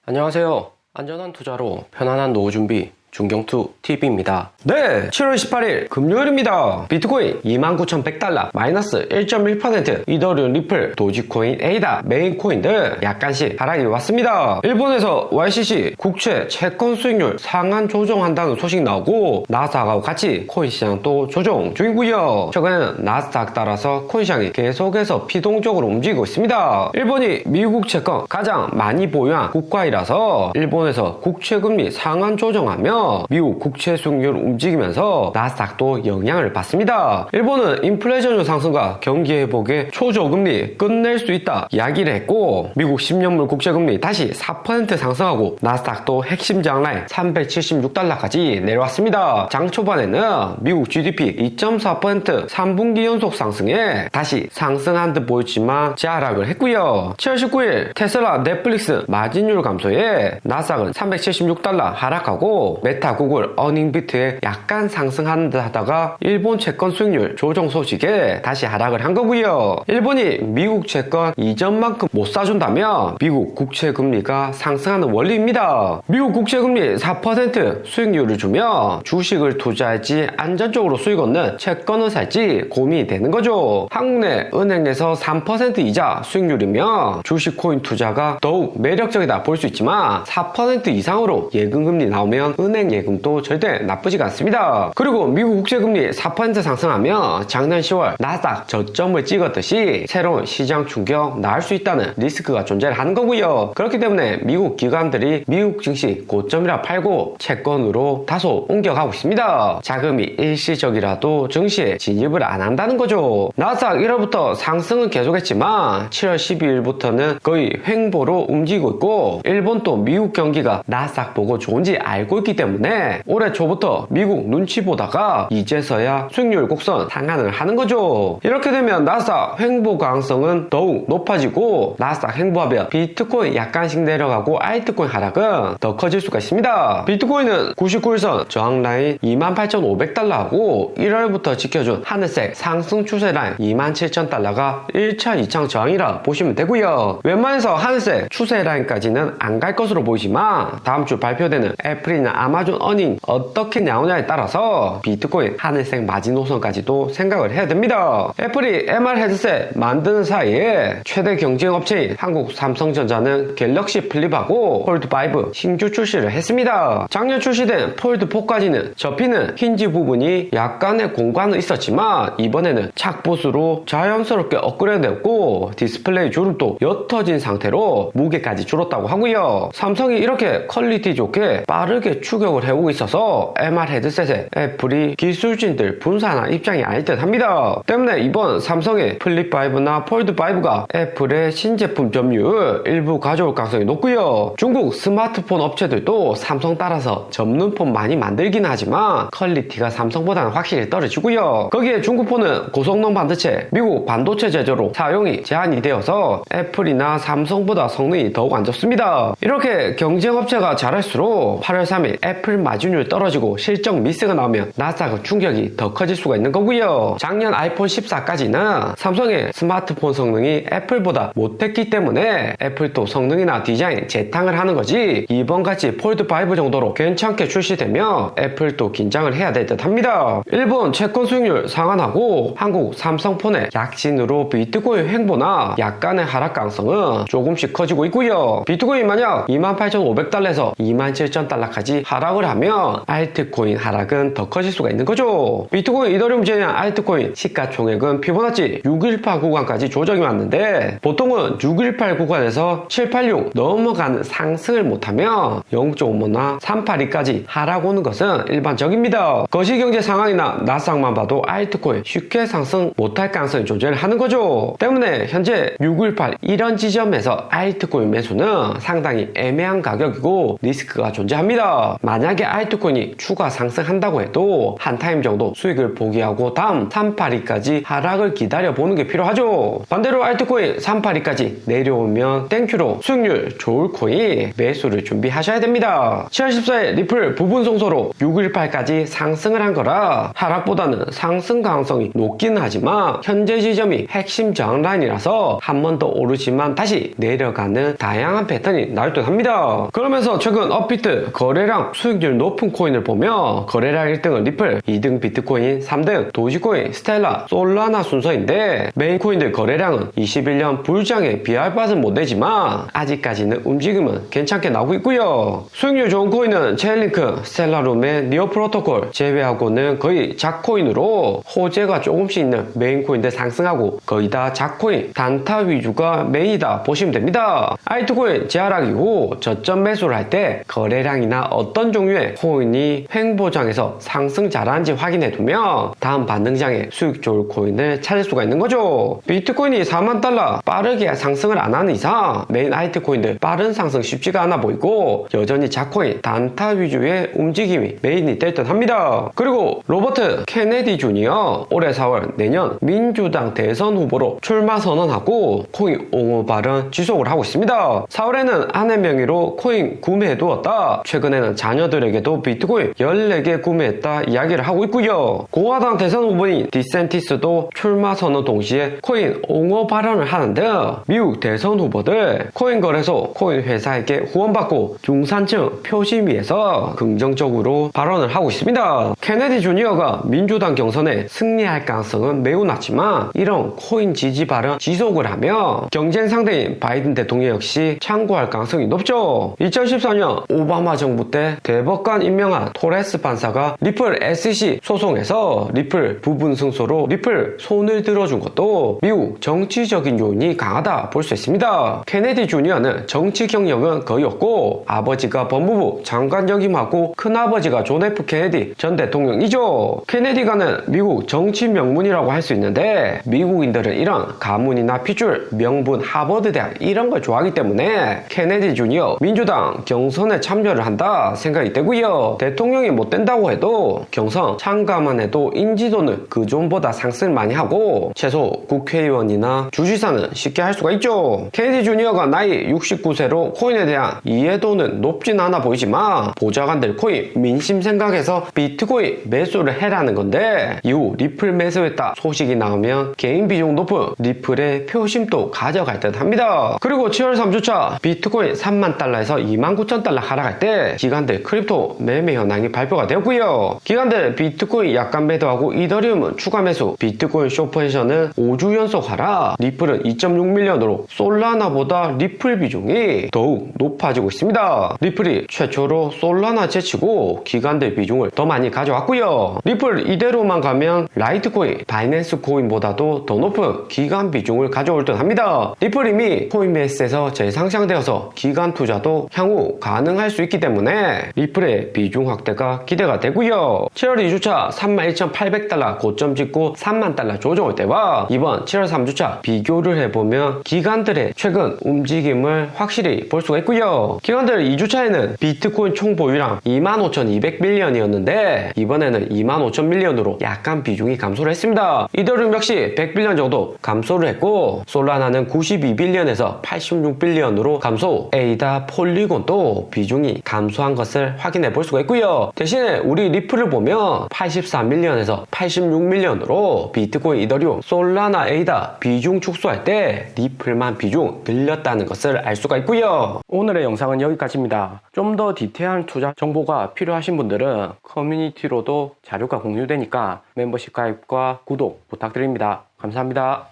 안녕하세요. 안전한 투자로 편안한 노후 준비 중경투TV입니다. 네, 7월 18일 금요일입니다. 비트코인 29,100달러 마이너스 1.1%, 이더리움, 리플, 도지코인, 에이다, 메인코인들 약간씩 하락이 왔습니다. 일본에서 YCC 국채 채권 수익률 상한 조정한다는 소식 나오고 나스닥하고 같이 코인 시장도 조정 중이고요. 최근에는 나스닥 따라서 코인 시장이 계속해서 피동적으로 움직이고 있습니다. 일본이 미국 채권 가장 많이 보유한 국가이라서 일본에서 국채 금리 상한 조정하며 미국 국채 수익률 움직이면서 나스닥도 영향을 받습니다. 일본은 인플레이션율 상승과 경기 회복에 초저금리 끝낼 수 있다 이야기를 했고, 미국 10년물 국채금리 다시 4% 상승하고 나스닥도 핵심 장라인 376달러까지 내려왔습니다. 장 초반에는 미국 GDP 2.4% 3분기 연속 상승에 다시 상승한 듯 보였지만 하락을 했고요. 7월 19일 테슬라, 넷플릭스 마진율 감소에 나스닥은 376달러 하락하고 메타, 구글, 어닝비트에 약간 상승하는 듯 하다가 일본 채권 수익률 조정 소식에 다시 하락을 한 거고요. 일본이 미국 채권 이전만큼 못 사준다면 미국 국채 금리가 상승하는 원리입니다. 미국 국채 금리 4% 수익률을 주면 주식을 투자할지 안전적으로 수익 얻는 채권을 살지 고민이 되는 거죠. 한국 내 은행에서 3% 이자 수익률이면 주식 코인 투자가 더욱 매력적이다 볼 수 있지만 4% 이상으로 예금금리 나오면 은행 예금도 절대 나쁘지가 않습니다. 그리고 미국 국채금리 4% 상승하면 작년 10월 나스닥 저점을 찍었듯이 새로운 시장 충격 나올 수 있다는 리스크가 존재를 하는 거고요. 그렇기 때문에 미국 기관들이 미국 증시 고점이라 팔고 채권으로 다소 옮겨가고 있습니다. 자금이 일시적이라도 증시에 진입을 안 한다는 거죠. 나스닥 1월부터 상승은 계속했지만 7월 12일부터는 거의 횡보로 움직이고 있고, 일본도 미국 경기가 나스닥 보고 좋은지 알고 있기 때문에 올해 초부터 미국 눈치 보다가 이제서야 수익률 곡선 상한을 하는 거죠. 이렇게 되면 나스닥 횡보 가능성은 더욱 높아지고, 나스닥 횡보하면 비트코인 약간씩 내려가고 알트코인 하락은 더 커질 수가 있습니다. 비트코인은 99일선 저항라인 28,500달러하고 1월부터 지켜준 하늘색 상승 추세 라인 27,000달러가 1차 2차 저항이라 보시면 되고요. 웬만해서 하늘색 추세 라인까지는 안 갈 것으로 보이지만 다음 주 발표되는 애플이나 아마존 어닝 어떻게 나오냐에 따라서 비트코인 하늘색 마지노선까지도 생각을 해야 됩니다. 애플이 MR 헤드셋 만드는 사이에 최대 경쟁 업체인 한국 삼성전자는 갤럭시 플립하고 폴드5 신규 출시를 했습니다. 작년 출시된 폴드4까지는 접히는 힌지 부분이 약간의 공간은 있었지만 이번에는 착보수로 자연스럽게 업그레이드되었고 디스플레이 주름도 옅어진 상태로 무게까지 줄었다고 하고요. 삼성이 이렇게 퀄리티 좋게 빠르게 추격을 해오고 있어서 MR 헤드셋에 애플이 기술진들 분산한 입장이 아닐 듯 합니다. 때문에 이번 삼성의 플립5나 폴드5가 애플의 신제품 점유율 일부 가져올 가능성이 높고요. 중국 스마트폰 업체들도 삼성 따라서 접는 폰 많이 만들긴 하지만 퀄리티가 삼성보다는 확실히 떨어지고요. 거기에 중국폰은 고성능 반도체, 미국 반도체 제조로 사용이 제한이 되어서 애플이나 삼성보다 성능이 더욱 안 좋습니다. 이렇게 경쟁 업체가 잘할수록 8월 3일 애플 마진율 떨어지고 실적 미스가 나오면 나스닥은 충격이 더 커질 수가 있는 거고요. 작년 아이폰 14까지는 삼성의 스마트폰 성능이 애플보다 못했기 때문에 애플도 성능이나 디자인 재탕을 하는 거지, 이번같이 폴드5 정도로 괜찮게 출시되면 애플도 긴장을 해야 될 듯 합니다. 일본 채권 수익률 상한하고 한국 삼성폰의 약진으로 비트코인 횡보나 약간의 하락 가능성은 조금씩 커지고 있고요. 비트코인 만약 28,500달러에서 27,000달러까지 하락을 하면 알트코인 하락은 더 커질 수가 있는 거죠. 비트코인, 이더리움 제외한 알트코인 시가총액은 피보나치 618 구간까지 조정이 왔는데 보통은 618 구간에서 786 넘어가는 상승을 못하면 0.5나 382까지 하락 오는 것은 일반적입니다. 거시경제 상황이나 나스닥만 봐도 알트코인 쉽게 상승 못할 가능성이 존재를 하는 거죠. 때문에 현재 618 이런 지점에서 알트코인 매수는 상당히 애매한 가격이고 리스크가 존재합니다. 만약에 알트코인이 추가 상승한다고 해도 한 타임 정도 수익을 포기하고 다음 382까지 하락을 기다려보는 게 필요하죠. 반대로 알트코인 382까지 내려오면 땡큐로 수익률 좋을 코인 매수를 준비하셔야 됩니다. 7월 14일 리플 부분 송소로 618까지 상승을 한 거라 하락보다는 상승 가능성이 높긴 하지만 현재 지점이 핵심 저항라인이라서 한 번 더 오르지만 다시 내려가는 다양한 패턴이 나올 듯 합니다. 그러면서 최근 업비트 거래량 수익률 높은 코인을 보면 거래량 1등은 리플, 2등 비트코인, 3등 도지코인, 스텔라, 솔라나 순서인데 메인 코인들 거래량은 21년 불장에 비할 바는 못 내지만 아직까지는 움직임은 괜찮게 나오고 있고요. 수익률 좋은 코인은 체인링크, 스텔라룸의 니어 프로토콜 제외하고는 거의 작코인으로 호재가 조금씩 있는 메인 코인들 상승하고 거의 다 작코인, 단타 위주가 메인이다 보시면 됩니다. 알트코인 재하락 이후 저점 매수를 할 때 거래량이나 어떤 종류의 코인이 횡보장에서 상승 잘하는지 확인해 두면 다음 반등장에 수익 좋을 코인을 찾을 수가 있는 거죠. 비트코인이 4만 달러 빠르게 상승을 안 하는 이상 메인 알트코인들 빠른 상승 쉽지가 않아 보이고 여전히 작코인, 단타 위주의 움직임이 메인이 될 듯 합니다. 그리고 로버트 케네디 주니어 올해 4월 내년 민주당 대선 후보로 출마 선언하고 코인 옹호 발언 지속을 하고 있습니다. 4월에는 아내 명의로 코인 구매해두었다. 최근에는 자녀들에게도 비트코인 14개 구매했다 이야기를 하고 있고요. 공화당 대선 후보인 디센티스도 출마 선언 동시에 코인 옹호 발언을 하는데 미국 대선 후보들 코인 거래소, 코인 회사에게 후원받고 중산층 표심위에서 긍정적으로 발언을 하고 있습니다. 케네디 주니어가 민주당 경선에 승리할 가능성은 매우 낮지만 이런 코인 지지 발언 지속을 하며 경쟁 상대인 바이든 대통령 역시 참고할 가능성이 높죠. 2014년 오바마 정부 때 대법관 임명한 토레스 판사가 리플 SEC 소송에서 리플 부분 승소로 리플 손을 들어준 것도 미국 정치적인 요인이 강하다 볼 수 있습니다. 케네디 주니어는 정치 경력은 거의 없고 아버지가 법무부 장관 역임하고 큰아버지가 존 F 케네디 전 대통령이죠. 케네디가는 미국 정치 명문이라고 할 수 있는데 미국인들은 이런 가문이나 핏줄, 명분, 하버드 대학 이런 걸 좋아하기 때문에 케네디 주니어 민주당 경선에 참여를 한다 생각이 되고요. 대통령이 못 된다고 해도 경선 참가만 해도 인지도는 그 전보다 상승을 많이 하고 최소 국회의원이나 주지사는 쉽게 할 수가 있죠. 케네디 주니어가 나이 69세로 코인에 대한 이해도는 높진 않아 보이지만 보좌관들 코인 민심 생각해서 비트코인 매수를 해라는 건데 이후 리플 매수했다 소식이 나오면 개인 비중 높은 리플의 표심도 가져갈 듯 합니다. 그리고 7월 3주차 비트코인 3만 달러에서 29,000달러 하락할 때 기관들 크립토 매매 현황이 발표가 되었고요. 기관들 비트코인 약간 매도하고 이더리움은 추가 매수, 비트코인 숏포지션은 5주 연속 하락, 리플은 2.6밀리언으로 솔라나보다 리플 비중이 더욱 높아지고 있습니다. 리플이 최초로 솔라나 제치고 기관들 비중을 더 많이 가져왔고요. 리플 이대로만 가면 라이트코인, 바이낸스 코인보다도 더 높은 기관 비중을 가져올 듯 합니다. 리플 이미 코인베이스에서 재상장되어서 기관 투자도 향후 가능할 수 있기 때문에 리플의 비중 확대가 기대가 되고요. 7월 2주차 31,800달러 고점 찍고 3만 달러 조정할 때와 이번 7월 3주차 비교를 해보면 기관들의 최근 움직임을 확실히 볼 수가 있고요. 기관들 2주차에는 비트코인 총 보유량 25,200밀리언이었는데 이번에는 25,000밀리언으로 약간 비중이 감소를 했습니다. 이더리움 역시 100빌리언 정도 감소를 했고 솔라나는 92빌리언에서 86빌리언으로 감소, 에이다, 폴리곤도 비중이 감소한 것을 확인해 볼 수가 있고요. 대신에 우리 리플을 보면 84밀리언에서 86밀리언으로 비트코인, 이더리움, 솔라나, 에이다 비중 축소할 때 리플만 비중 늘렸다는 것을 알 수가 있고요. 오늘의 영상은 여기까지입니다. 좀 더 디테일한 투자 정보가 필요하신 분들은 커뮤니티로도 자료가 공유되니까 멤버십 가입과 구독 부탁드립니다. 감사합니다.